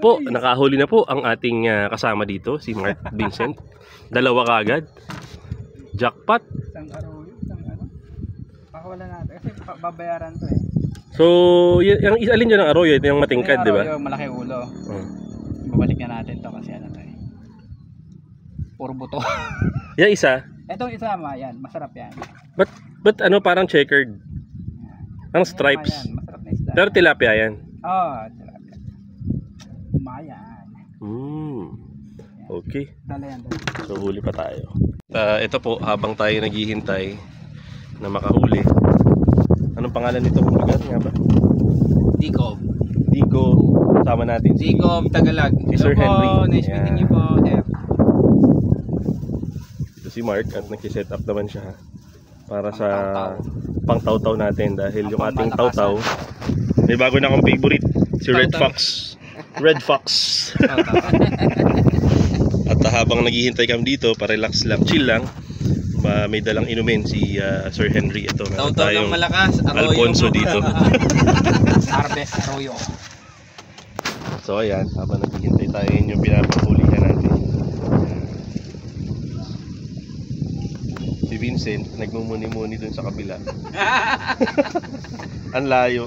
po, nakahuli na po ang ating kasama dito, si Mark Vincent. Dalawa kaagad. Jackpot. Isang arroyo, isang ano. Pakawala natin kasi babayaran to eh. So, yung alin dyan ng arroyo, ito yung matingkad, di ba? Arroyo, malaki ulo. Babalik na natin to kasi ano to eh. Puro buto. Yung isa? Etong isama, yan, masarap yan. But ano, parang checkered. Ang stripes. Yan, masarap na isda. Pero tilapia yan. Oo, tilapia. Mayan. Okay. Dala yan. So huli pa tayo. Ito po, habang tayo naghihintay na makahuli. Anong pangalan nito kung bagat nga ba? Dikob. Dico. Sama natin si Dikob, Tagalog. Si Sir Henry. Nice meeting you po, sir. Ito si Mark at nagsiset up naman siya para sa pang taw-taw natin dahil yung ating taw-taw may bago na akong favorite, si Red Fox. Red Fox. At habang naghihintay kami dito, pa-relax lang, chill lang, may dalang inumin si Sir Henry. Ito, taw-taw ng malakas, arroyo. Alfonso dito. Harvest arroyo. So ayan, habang naghihintay tayo, yun yung pinapahulihan natin. Si Vincent, nagmumuni-muni dun sa kabila. Ang layo.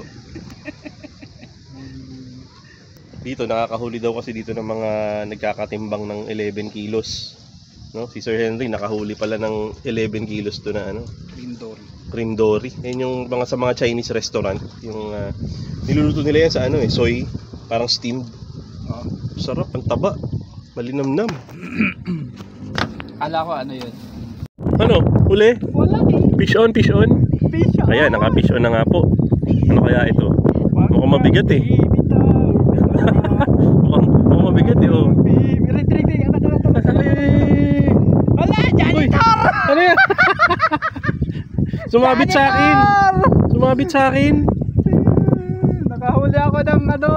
Dito, nakakahuli daw kasi dito ng mga nagkakatimbang ng 11 kilos. No? Si Sir Henry, nakahuli pala ng 11 kilos to na ano? Cream dory. Yan yung mga sa mga Chinese restaurant. Yung niluluto nila yan sa ano eh, soy. Parang steamed. Sarap, ang taba. Malinamnam. Kala ko ano yun. Ano? Huli? Wala eh. Fish on, fish on. Fish on. Ayan, naka-fish on na nga po. Ano kaya ito? Mukhang mabigat eh. mukhang mabigat eh, oh. Wala, janitor! Ano yan? Sumabit sa akin. Sumabit sa akin. Nakahuli ako ng ano,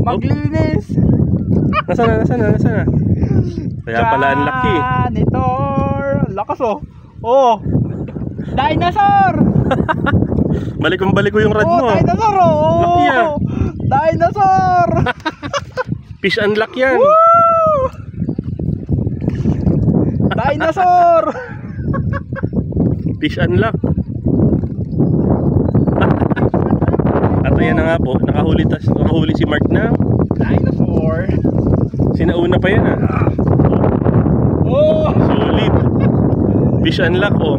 maglinis. Nasaan na? Kaya pala ang laki. Janitor! Lakas oh. Oh. Dinosaur! Balik ko yung rad mo. Dinosaur oh. Laki ah. Dinosaur! Fish unlock yan. Woo! Dinosaur! Fish unlock. At ayan na nga po, nakahuli si Mark na Dinosaur. sinauna pa yan ah. Oh! Solid. Fish unlock oh.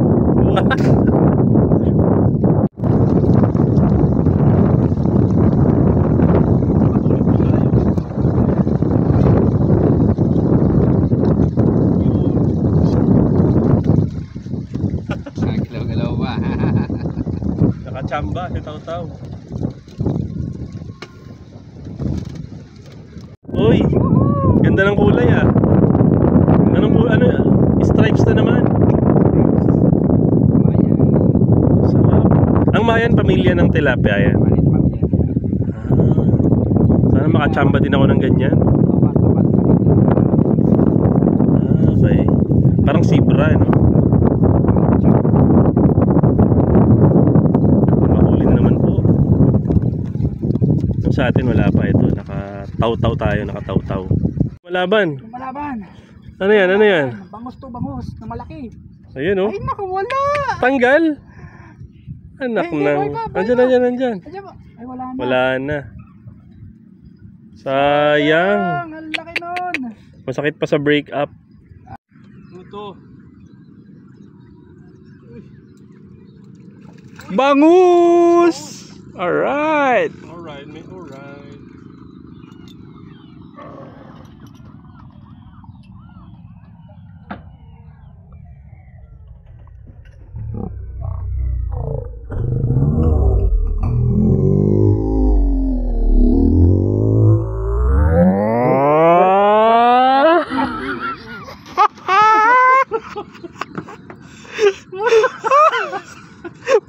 Galaw-galaw pa. Nakachamba si Taw-Taw. Uy, ganda ng kulay ah. Ano, stripes na naman. Sarap. Ang Mayan, pamilya ng tilapia yan. Sana makachamba din ako ng ganyan. Okay. Parang zebra, no? Mahuli naman po. Sa atin wala pa ito. Nakataw-taw tayo, nakataw-taw. Malaban. Ano yan? Bangus na malaki. Ayun oh. Ay naku, wala. Tanggal. Anak ng. Andyan. Ay wala na. Wala na. Sayang. Ang laki nun. Masakit pa sa break up. Ito. Bangus! Alright. Alright.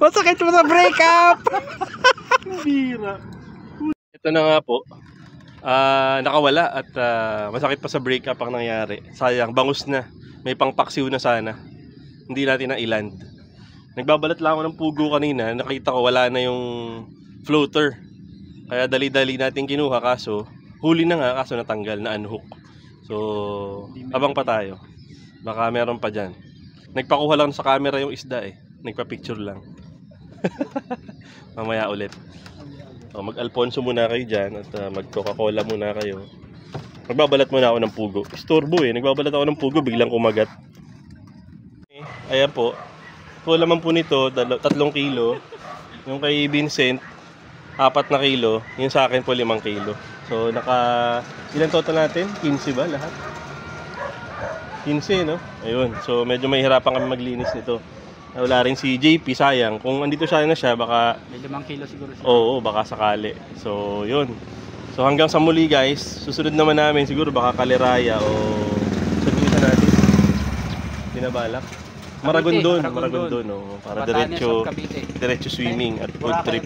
Masakit mo sa breakup. Bira. Ito na nga po. Nakawala at masakit pa sa breakup ang nangyari. Sayang, bangus na. May pangpaksiw na sana. Hindi natin na i-land. Nagbabalat lang ako ng pugo kanina. Nakita ko wala na yung floater. Kaya dali-dali natin kinuha kaso Huli na nga, kaso natanggal, na unhook. So, abang pa tayo. Baka meron pa dyan. Nagpakuha lang sa camera yung isda eh. Nagpa-picture lang. Mamaya ulit. So, mag-Alfonso muna kayo dyan at mag-Coca-Cola muna kayo. Magbabalat muna ako ng pugo. Istorbo eh. Nagbabalat ako ng pugo, biglang kumagat. Ayan po. So, laman po nito, 3 kilo. Yung kay Vincent, 4 na kilo. Yung sa akin po 5 kilo. So, ilan total natin? 15 ba lahat? 15, no? Ayun. So, medyo mahihirapan kami maglinis nito. Wala rin si JP, sayang. Kung andito siya baka... May 5 kilo siguro siya. Oo, baka sakali. So, yun. So, hanggang sa muli, guys. Susunod naman namin, siguro baka Kaliraya o... Sabihin natin. Binabalak. Maragondon, no? Para diretso swimming at food trip.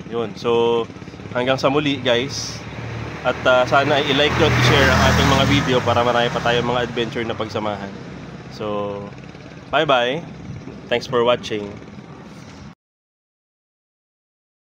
Yun. So, hanggang sa muli, guys. At sana i-like nyo at i-share ang ating mga video para marami pa tayong mga adventure na pagsamahan. So, bye-bye. Thanks for watching.